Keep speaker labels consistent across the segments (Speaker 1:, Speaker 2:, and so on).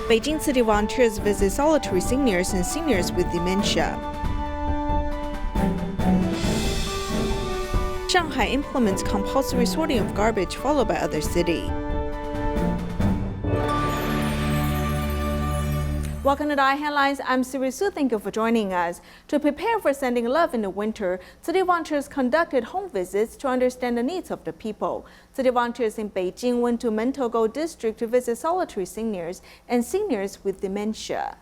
Speaker 1: Beijing city volunteers visit solitary seniors and seniors with dementia. Shanghai implements compulsory sorting of garbage, followed by other cities. Welcome to DaAi Headlines. I'm Siri Su. Thank you for joining us. To prepare for sending love in the winter, city volunteers conducted home visits to understand the needs of the people. City volunteers in Beijing went to Mentougou District to visit solitary seniors and seniors with dementia.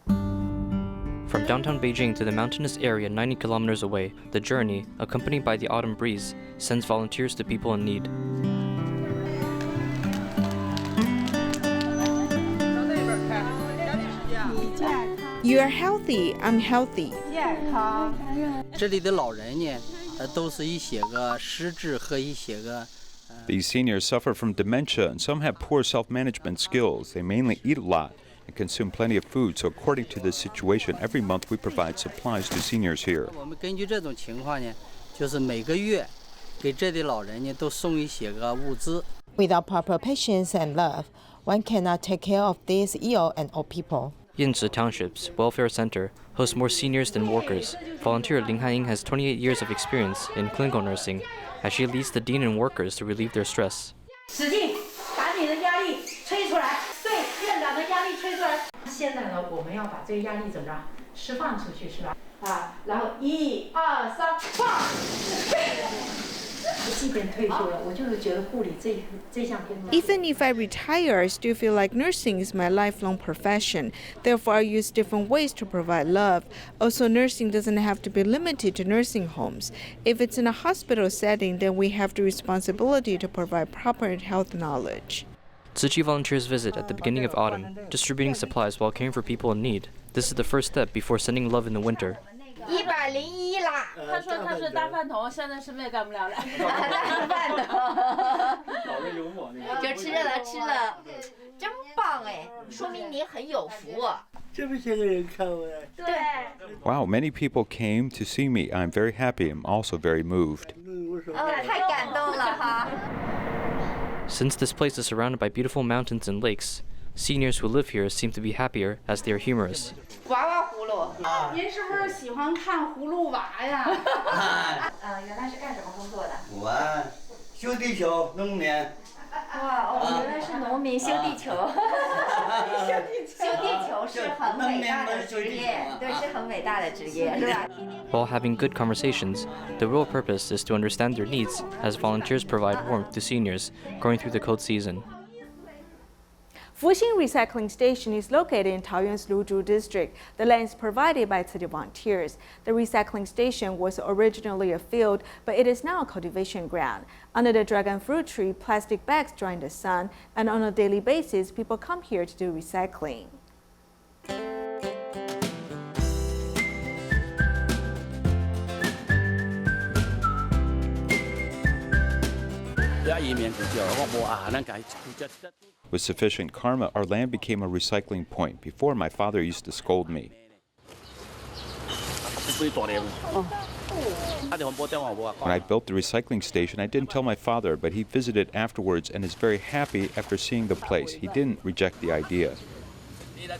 Speaker 2: From downtown Beijing to the mountainous area 90 kilometers away, the journey, accompanied by the autumn breeze, sends volunteers to people in need.
Speaker 1: You are healthy, I'm healthy.
Speaker 3: 这里的老人呢，都是一些个失智和一些个。
Speaker 4: These seniors suffer from dementia and some have poor self-management skills. They mainly eat a lot and consume plenty of food. So according to this situation, every month we provide supplies to seniors here.
Speaker 3: 我们根据这种情况呢，就是每个月给这里老人呢都送一些个物资。
Speaker 5: Without proper patience and love, one cannot take care of these ill and old people.
Speaker 2: Yinzi Township's Welfare Center hosts more seniors than workers. Volunteer Ling Haiying has 28 years of experience in clinical nursing, as she leads the dean and workers to relieve their stress.
Speaker 6: 使劲把你的压力吹出来，对院长的压力吹出来。现在呢，我们要把这个压力怎么着释放出去，是吧？啊，然后1、2、3，放。我即便退休了，我就是觉得护理这项工作。
Speaker 1: Even if I retire, I still feel like nursing is my lifelong profession. Therefore, I use different ways to provide love. Also, nursing doesn't have to be limited to nursing homes. If it's in a hospital setting, then we have the responsibility to provide proper health knowledge.
Speaker 2: Tzu Chi volunteers visit at the beginning of autumn, distributing supplies while caring for people in need. This is the first step before sending love in the winter.
Speaker 7: 101啦！
Speaker 6: 他说他是大饭桶，现在什么也干不了了。
Speaker 7: 大饭桶，就吃了，真棒哎！说明你很有福。
Speaker 3: 这么些个人看我。
Speaker 7: 对。
Speaker 4: Wow, many people came to see me. I'm very happy. I'm also very moved.
Speaker 7: 太感动了哈。
Speaker 2: Since this place is surrounded by beautiful mountains and lakes, seniors who live here seem to be happier as they are humorous.
Speaker 7: 娃娃葫芦。
Speaker 6: 您是不是喜欢看葫芦娃呀？
Speaker 7: 原来是干什么工作的？
Speaker 3: 我修地球，农民。
Speaker 7: 哇，原来是农民修地球。修地球是很伟大的职业，对，是很伟大的职业，是吧？
Speaker 2: While having good conversations, the real purpose is to understand their needs as volunteers provide warmth to seniors going through the cold season.
Speaker 1: Fuxing Recycling Station is located in Taoyuan's Luzhu district. The land is provided by city volunteers. The recycling station was originally a field, but it is now a cultivation ground. Under the dragon fruit tree, plastic bags dry in the sun, and on a daily basis, people come here to do recycling.
Speaker 4: With sufficient karma, our land became a recycling point. Before, my father used to scold me. When I built the recycling station, I didn't tell my father, but he visited afterwards and is very happy after seeing the place. He didn't reject the idea. He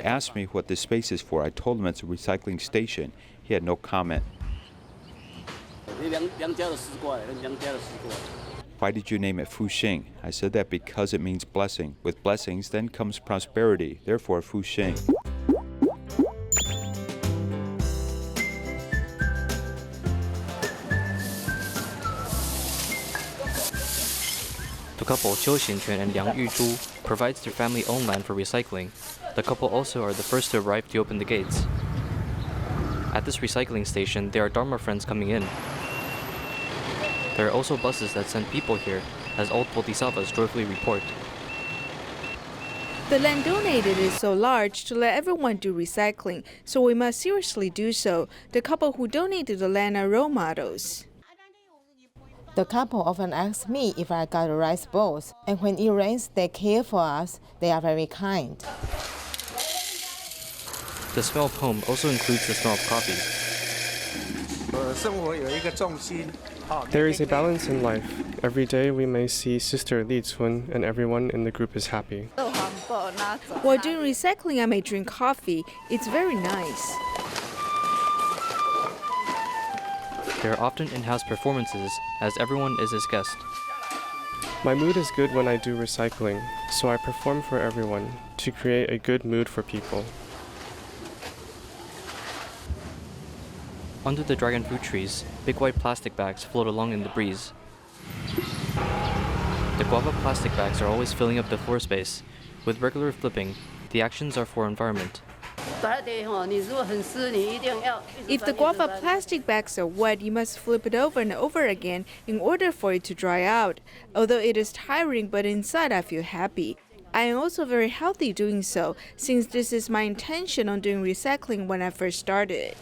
Speaker 4: asked me what this space is for. I told him it's a recycling station. He had no comment. Why did you name it Fuxing? I said that because it means blessing. With blessings, then comes prosperity. Therefore, Fuxing.
Speaker 2: The couple Qiu Xinquan and Liang Yuzhu provides their family-owned land for recycling. The couple also are the first to arrive to open the gates. At this recycling station, there are Dharma friends coming in. There are also buses that send people here, as old bodhisattvas joyfully report.
Speaker 1: The land donated is so large to let everyone do recycling, so we must seriously do so. The couple who donated the land are role models.
Speaker 5: The couple often ask me if I got the rice bowls, and when it rains, they care for us. They are very kind.
Speaker 2: The smell of home also includes the smell of coffee.
Speaker 8: There is a balance in life. Every day we may see Sister Li Cun and everyone in the group is happy.
Speaker 1: While doing recycling, I may drink coffee. It's very nice.
Speaker 2: There are often in-house performances, as everyone is his guest.
Speaker 8: My mood is good when I do recycling, so I perform for everyone to create a good mood for people.
Speaker 2: Under the dragon fruit trees, big white plastic bags float along in the breeze. The guava plastic bags are always filling up the floor space. With regular flipping, the actions are for environment.
Speaker 1: If the guava plastic bags are wet, you must flip it over and over again in order for it to dry out. Although it is tiring, but inside I feel happy. I am also very healthy doing so, since this is my intention on doing recycling when I first started.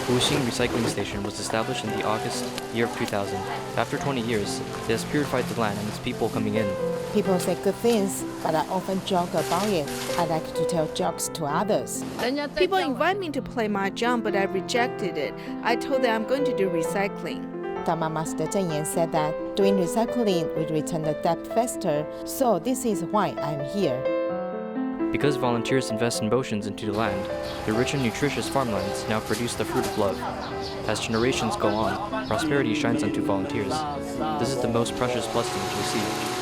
Speaker 2: Fuxing Recycling Station was established in the August year of 2000. After 20 years, it has purified the land and its people coming in.
Speaker 5: People say good things, but I often joke about it. I like to tell jokes to others.
Speaker 1: People invite me to play mahjong, but I rejected it. I told them I'm going to do recycling.
Speaker 5: Dharma Master Zheng Yan said that doing recycling will return the debt faster, so this is why I'm here.
Speaker 2: Because volunteers invest emotions into the land, the rich and nutritious farmlands now produce the fruit of love. As generations go on, prosperity shines onto volunteers. This is the most precious blessing to receive.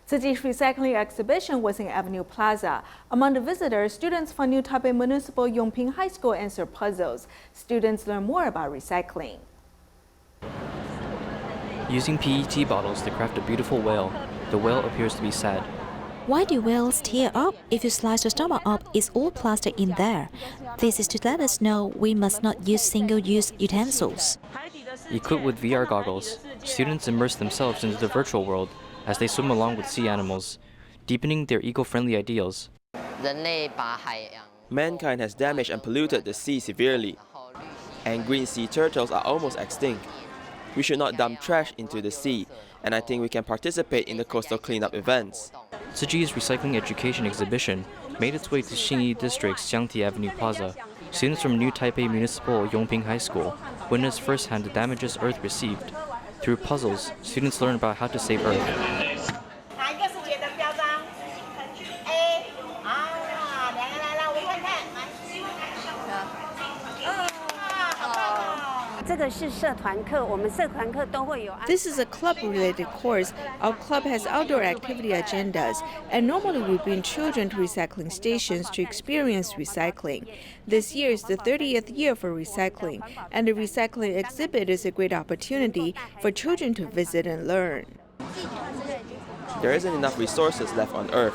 Speaker 1: Tzu Chi's recycling exhibition was in Avenue Plaza. Among the visitors, students from New Taipei Municipal Yong-Ping High School answer puzzles. Students learn more about recycling.
Speaker 2: Using PET bottles to craft a beautiful whale, the whale appears to be sad.
Speaker 9: Why do whales tear up? If you slice the stomach up, it's all plastic in there. This is to let us know we must not use single-use utensils.
Speaker 2: Equipped with VR goggles, students immerse themselves into the virtual world as they swim along with sea animals, deepening their eco-friendly ideals.
Speaker 10: Mankind has damaged and polluted the sea severely, and green sea turtles are almost extinct. We should not dump trash into the sea, and I think we can participate in the coastal cleanup events.
Speaker 2: Tzu Chi's recycling education exhibition made its way to Beijing District's Xiangti Avenue Plaza. Students from New Taipei Municipal Yong-Ping High School witnessed firsthand the damages Earth received. Through puzzles, students learn about how to save Earth.
Speaker 1: This is a club-related course. Our club has outdoor activity agendas, and normally we bring children to recycling stations to experience recycling. This year is the 30th year for recycling, and the recycling exhibit is a great opportunity for children to visit and learn.
Speaker 10: There isn't enough resources left on Earth.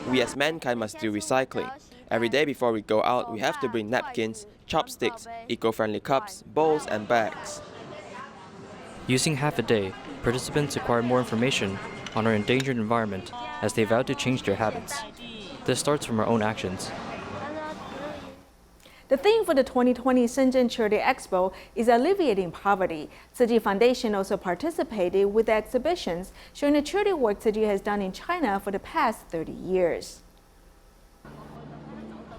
Speaker 10: We as mankind must do recycling. Every day before we go out, we have to bring napkins, chopsticks, eco-friendly cups, bowls, and bags.
Speaker 2: Using half a day, participants acquire more information on our endangered environment as they vow to change their habits. This starts from our own actions.
Speaker 1: The theme for the 2020 Shenzhen Charity Expo is alleviating poverty. Tzu Chi Foundation also participated with the exhibitions, showing the charity work Tzu Chi has done in China for the past 30 years.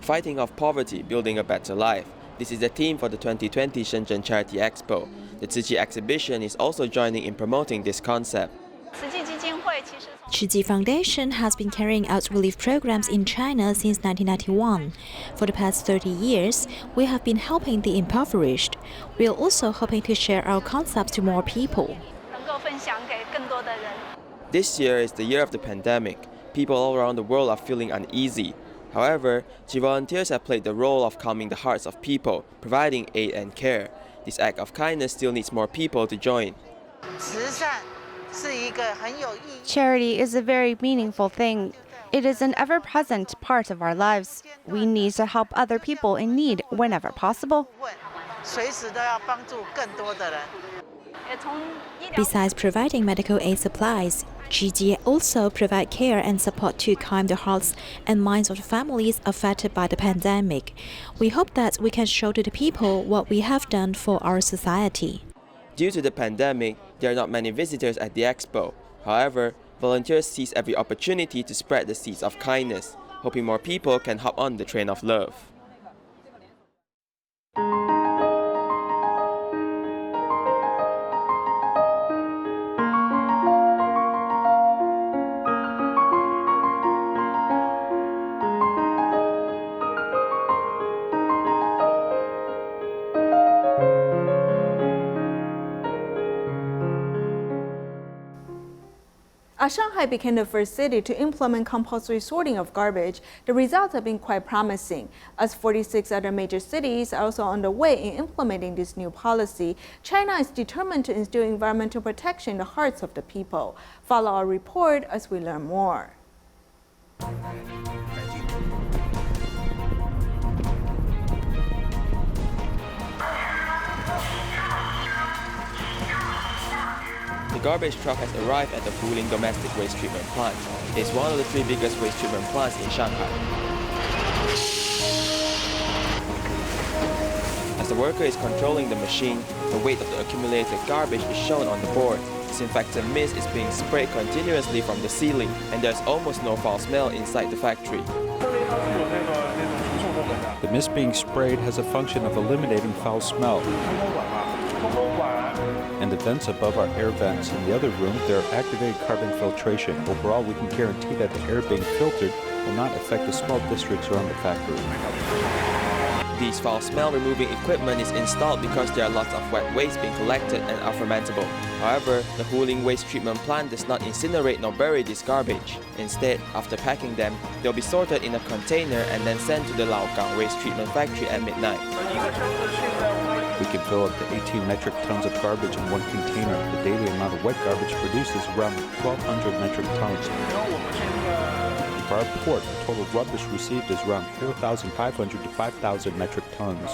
Speaker 10: Fighting off poverty, building a better life. This is the theme for the 2020 Shenzhen Charity Expo. The Tzu Chi exhibition is also joining in promoting this concept.
Speaker 9: Tzu Chi Foundation has been carrying out relief programs in China since 1991. For the past 30 years, we have been helping the impoverished. We are also hoping to share our concepts to more people.
Speaker 10: This year is the year of the pandemic. People all around the world are feeling uneasy. However, Tzu Chi volunteers have played the role of calming the hearts of people, providing aid and care. This act of kindness still needs more people to join.
Speaker 11: Charity is a very meaningful thing. It is an ever-present part of our lives. We need to help other people in need whenever possible.
Speaker 9: Besides providing medical aid supplies, Tzu Chi also provide care and support to calm the hearts and minds of the families affected by the pandemic. We hope that we can show to the people what we have done for our society.
Speaker 10: Due to the pandemic, there are not many visitors at the expo. However, volunteers seize every opportunity to spread the seeds of kindness, hoping more people can hop on the train of love.
Speaker 1: As Shanghai became the first city to implement compulsory sorting of garbage, the results have been quite promising. As 46 other major cities are also on the way in implementing this new policy, China is determined to instill environmental protection in the hearts of the people. Follow our report as we learn more.
Speaker 10: The garbage truck has arrived at the Fuxing domestic waste treatment plant. It's one of the 3 biggest waste treatment plants in Shanghai. As the worker is controlling the machine, the weight of the accumulated garbage is shown on the board. Disinfectant mist is being sprayed continuously from the ceiling, and there's almost no foul smell inside the factory.
Speaker 4: The mist being sprayed has a function of eliminating foul smell. And the vents above are air vents. In the other room, there are activated carbon filtration. Overall, we can guarantee that the air being filtered will not affect the small districts around the factory.
Speaker 10: These foul smell removing equipment is installed because there are lots of wet waste being collected and are fermentable. However, the Fuxing waste treatment plant does not incinerate nor bury this garbage. Instead, after packing them, they'll be sorted in a container and then sent to the Laogang waste treatment factory at midnight.
Speaker 4: We can fill up to 18 metric tons of garbage in one container. The daily amount of wet garbage produced is around 1,200 metric tons. For our port, the total rubbish received is around 4,500 to 5,000 metric tons.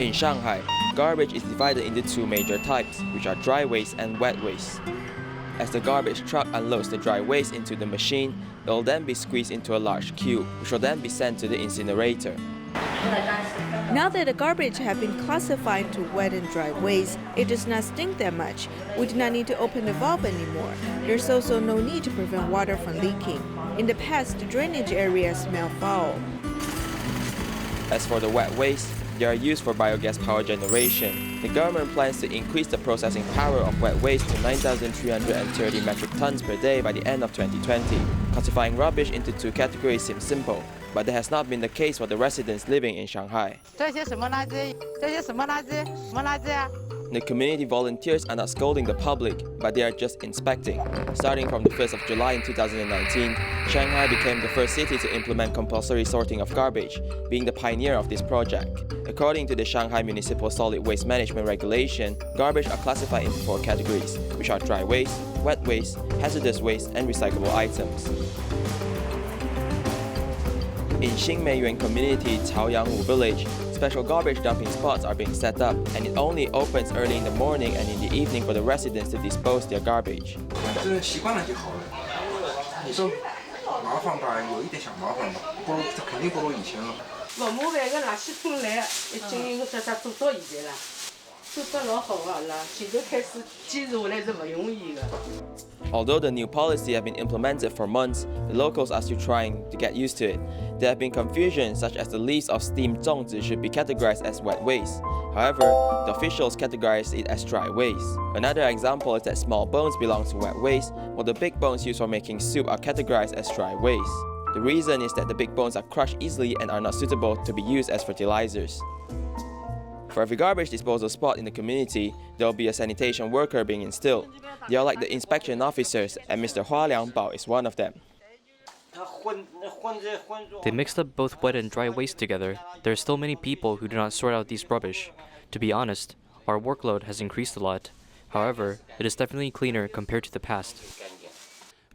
Speaker 10: In Shanghai, garbage is divided into 2 major types, which are dry waste and wet waste. As the garbage truck unloads the dry waste into the machine, it will then be squeezed into a large cube, which will then be sent to the incinerator.
Speaker 1: Now that the garbage have been classified to wet and dry waste, it does not stink that much. We do not need to open the valve anymore. There's also no need to prevent water from leaking. In the past, the drainage area smelled foul.
Speaker 10: As for the wet waste, they are used for biogas power generation. The government plans to increase the processing power of wet waste to 9,330 metric tons per day by the end of 2020. Classifying rubbish into 2 categories seems simple, but that has not been the case for the residents living in Shanghai. The community volunteers are not scolding the public, but they are just inspecting. Starting from the 1st of July in 2019, Shanghai became the first city to implement compulsory sorting of garbage, being the pioneer of this project. According to the Shanghai Municipal Solid Waste Management Regulation, garbage are classified into 4 categories, which are dry waste, wet waste, hazardous waste, and recyclable items. In Xingmeiyuan community Taoyuan village, special garbage dumping spots are being set up, and it only opens early in the morning and in the evening for the residents to dispose their garbage. Although the new policy has been implemented for months, the locals are still trying to get used to it. There have been confusion, such as the leaves of steamed zongzi should be categorized as wet waste. However, the officials categorize it as dry waste. Another example is that small bones belong to wet waste, while the big bones used for making soup are categorized as dry waste. The reason is that the big bones are crushed easily and are not suitable to be used as fertilizers. For every garbage disposal spot in the community, there will be a sanitation worker being instilled. They are like the inspection officers, and Mr. Hua Liangbao is one of them.
Speaker 2: They mixed up both wet and dry waste together. There are still many people who do not sort out these rubbish. To be honest, our workload has increased a lot. However, it is definitely cleaner compared to the past.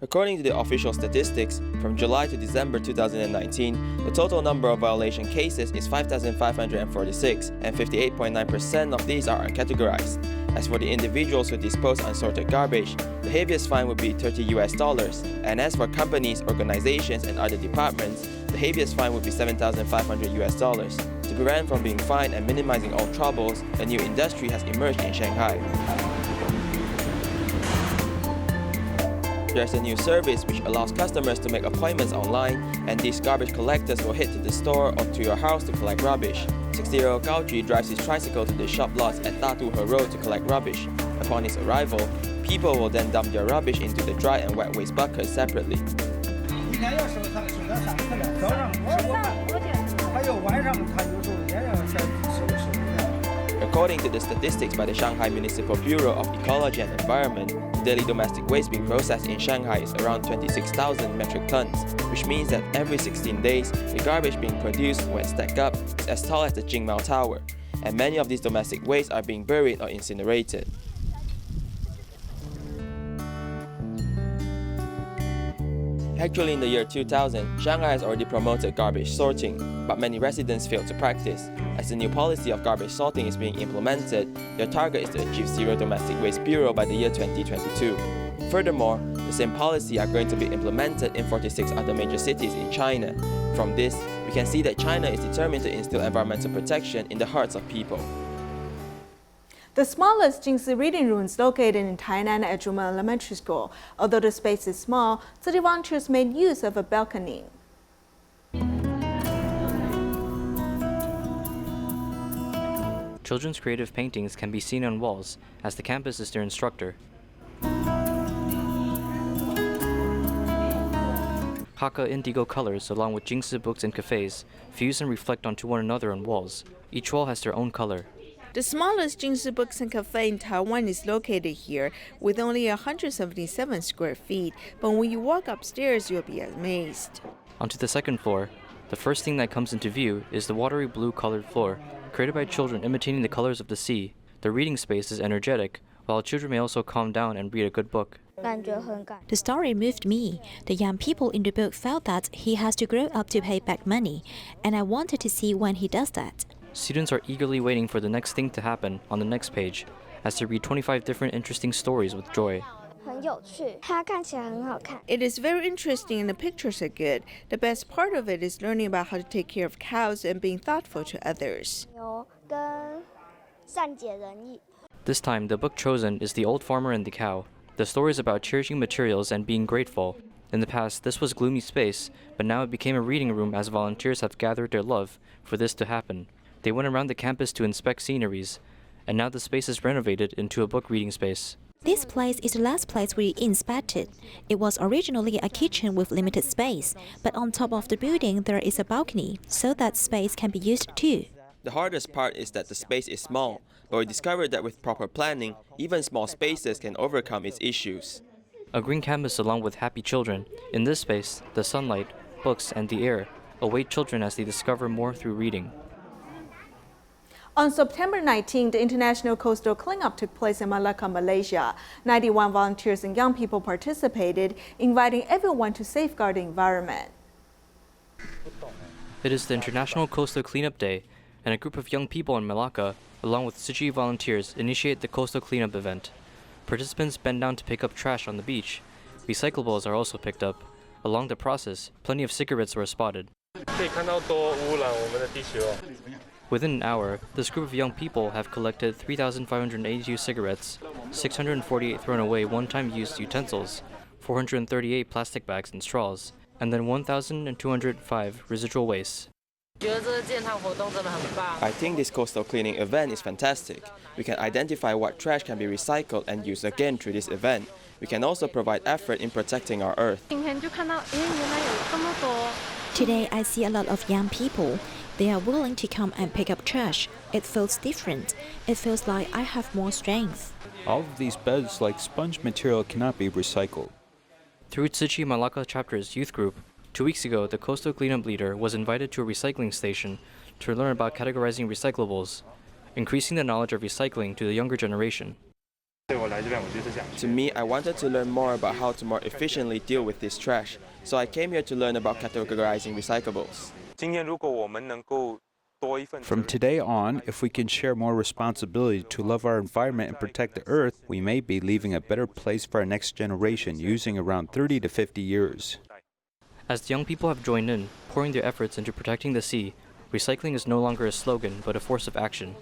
Speaker 10: According to the official statistics, from July to December 2019, the total number of violation cases is 5,546, and 58.9% of these are uncategorized. As for the individuals who dispose unsorted garbage, the heaviest fine would be $30 US, and as for companies, organizations, and other departments, The heaviest fine would be $7,500. To prevent from being fined and minimizing all troubles, a new industry has emerged in Shanghai. There's a new service which allows customers to make appointments online, and these garbage collectors will head to the store or to your house to collect rubbish. 60-year-old Gao Ji drives his tricycle to the shop lots at Datuhe Road to collect rubbish. Upon his arrival, people will then dump their rubbish into the dry and wet waste buckets separately. According to the statistics by the Shanghai Municipal Bureau of Ecology and Environment, daily domestic waste being processed in Shanghai is around 26,000 metric tons, which means that every 16 days, the garbage being produced when stacked up is as tall as the Jingmao Tower, and many of these domestic wastes are being buried or incinerated. Actually, in the year 2000, Shanghai has already promoted garbage sorting, but many residents failed to practice. As the new policy of garbage sorting is being implemented, their target is to achieve zero domestic waste bureau by the year 2022. Furthermore, the same policy are going to be implemented in 46 other major cities in China. From this, we can see that China is determined to instill environmental protection in the hearts of people.
Speaker 1: The smallest Jingsi reading room is located in Tainan at Zhumen Elementary School. Although the space is small, city volunteers made use of a balcony.
Speaker 2: Children's creative paintings can be seen on walls, as the campus is their instructor. Hakka indigo colors, along with Jingsi books and cafes, fuse and reflect onto one another on walls. Each wall has their own color.
Speaker 1: The smallest Jingsi Books and Cafe in Taiwan is located here, with only 177 square feet. But when you walk upstairs, you'll be amazed.
Speaker 2: Onto the second floor, the first thing that comes into view is the watery blue colored floor, created by children imitating the colors of the sea. The reading space is energetic, while children may also calm down and read a good book.
Speaker 9: The story moved me. The young people in the book felt that he has to grow up to pay back money, and I wanted to see when he does that.
Speaker 2: Students are eagerly waiting for the next thing to happen on the next page, as they read 25 different interesting stories with joy.
Speaker 1: It is very interesting and the pictures are good. The best part of it is learning about how to take care of cows and being thoughtful to others.
Speaker 2: This time, the book chosen is The Old Farmer and the Cow. The story is about cherishing materials and being grateful. In the past, this was gloomy space, but now it became a reading room as volunteers have gathered their love for this to happen. They went around the campus to inspect sceneries, and now the space is renovated into a book reading space.
Speaker 9: This place is the last place we inspected. It was originally a kitchen with limited space, but on top of the building there is a balcony, so that space can be used too.
Speaker 10: The hardest part is that the space is small, but we discovered that with proper planning, even small spaces can overcome its issues.
Speaker 2: A green canvas along with happy children. In this space, the sunlight, books, and the air await children as they discover more through reading.
Speaker 1: On September 19, the International Coastal Cleanup took place in Malacca, Malaysia. 91 volunteers and young people participated, inviting everyone to safeguard the environment.
Speaker 2: It is the International Coastal Cleanup Day, and a group of young people in Malacca, along with Tzu Chi volunteers, initiate the coastal cleanup event. Participants bend down to pick up trash on the beach. Recyclables are also picked up. Along the process, plenty of cigarettes were spotted. Within an hour, this group of young people have collected 3,582 cigarettes, 648 thrown away one-time used utensils, 438 plastic bags and straws, and then 1,205 residual waste.
Speaker 10: I think this coastal cleaning event is fantastic. We can identify what trash can be recycled and used again through this event. We can also provide effort in protecting our earth.
Speaker 9: Today I see a lot of young people. They are willing to come and pick up trash. It feels different. It feels like I have more strength.
Speaker 4: All of these beds, like sponge material, cannot be recycled.
Speaker 2: Through Tzu Chi Malacca Chapter's youth group, 2 weeks ago, the coastal cleanup leader was invited to a recycling station to learn about categorizing recyclables, increasing the knowledge of recycling to the younger generation.
Speaker 10: To me, I wanted to learn more about how to more efficiently deal with this trash, so I came here to learn about categorizing recyclables.
Speaker 4: From today on, if we can share more responsibility to love our environment and protect the earth, we may be leaving a better place for our next generation using around 30 to 50 years.
Speaker 2: As the young people have joined in, pouring their efforts into protecting the sea, recycling is no longer a slogan but a force of action.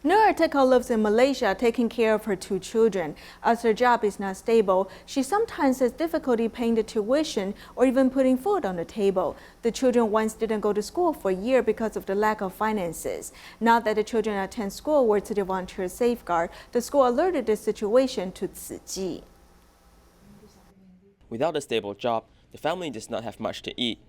Speaker 1: Nur Atika lives in Malaysia taking care of her 2 children. As her job is not stable, she sometimes has difficulty paying the tuition or even putting food on the table. The children once didn't go to school for a year because of the lack of finances. Now that the children attend school where city volunteers safeguard, the school alerted the situation to Tzu Chi.
Speaker 10: Without a stable job, the family does not have much to eat.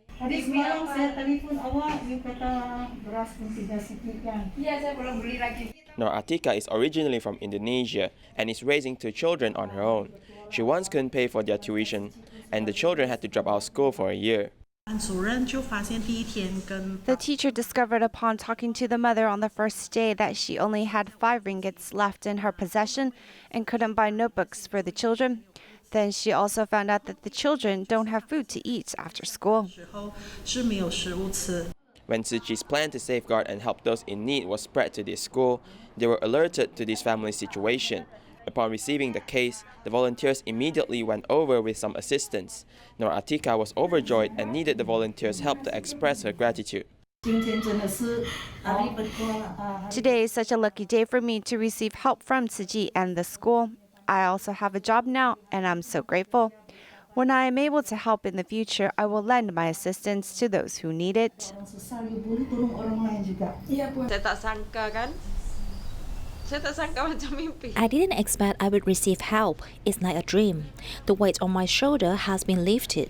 Speaker 10: Nur Atika is originally from Indonesia and is raising 2 children on her own. She once couldn't pay for their tuition, and the children had to drop out of school for a year.
Speaker 11: The teacher discovered upon talking to the mother on the first day that she only had 5 ringgits left in her possession and couldn't buy notebooks for the children. Then she also found out that the children don't have food to eat after school.
Speaker 10: When Tzu Chi's plan to safeguard and help those in need was spread to this school, they were alerted to this family's situation. Upon receiving the case, the volunteers immediately went over with some assistance. Nur Atika was overjoyed and needed the volunteers' help to express her gratitude.
Speaker 11: Today is such a lucky day for me to receive help from Tzu Chi and the school. I also have a job now, and I'm so grateful. When I am able to help in the future, I will lend my assistance to those who need it.
Speaker 9: I didn't expect I would receive help. It's like a dream. The weight on my shoulder has been lifted.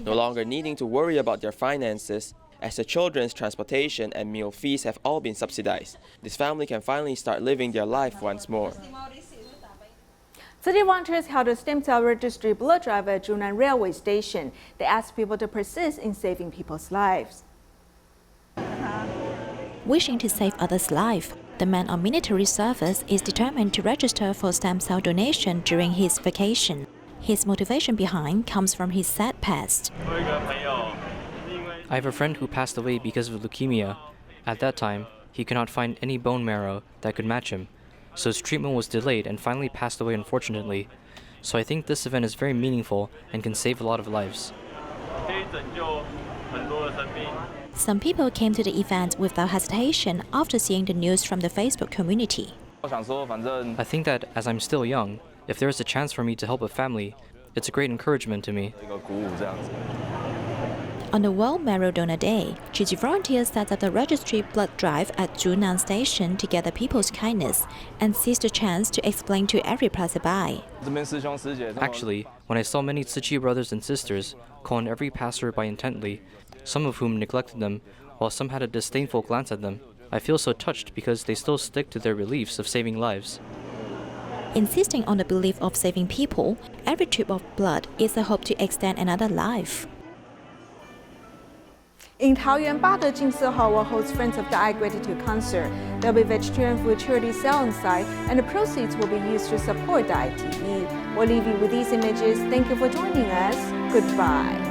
Speaker 10: No longer needing to worry about their finances, as the children's transportation and meal fees have all been subsidized, this family can finally start living their life once more.
Speaker 1: City volunteers held a stem cell registry blood drive at Zhunan Railway Station. They asked people to persist in saving people's lives.
Speaker 9: Wishing to save others' life, the man on military service is determined to register for stem cell donation during his vacation. His motivation behind comes from his sad past.
Speaker 2: I have a friend who passed away because of leukemia. At that time, he could not find any bone marrow that could match him, so his treatment was delayed and finally passed away unfortunately. So I think this event is very meaningful and can save a lot of lives.
Speaker 9: Some people came to the event without hesitation after seeing the news from the Facebook community.
Speaker 2: I think that as I'm still young, if there is a chance for me to help a family, it's a great encouragement to me.
Speaker 9: On the World Marrow Donor Day, Tzu Chi volunteers set up the registry blood drive at Zhunan Station to gather people's kindness and seize the chance to explain to every passerby.
Speaker 2: Actually, when I saw many Tzu Chi brothers and sisters call on every passerby intently, some of whom neglected them, while some had a disdainful glance at them, I feel so touched because they still stick to their beliefs of saving lives.
Speaker 9: Insisting on the belief of saving people, every drip of blood is a hope to extend another life.
Speaker 1: In Taoyuan, 8德进4号will host Friends of DaAi Gratitude Concert. There will be vegetarian food charity sale on site, and the proceeds will be used to support DaAi TV. We'll leave you with these images. Thank you for joining us. Goodbye.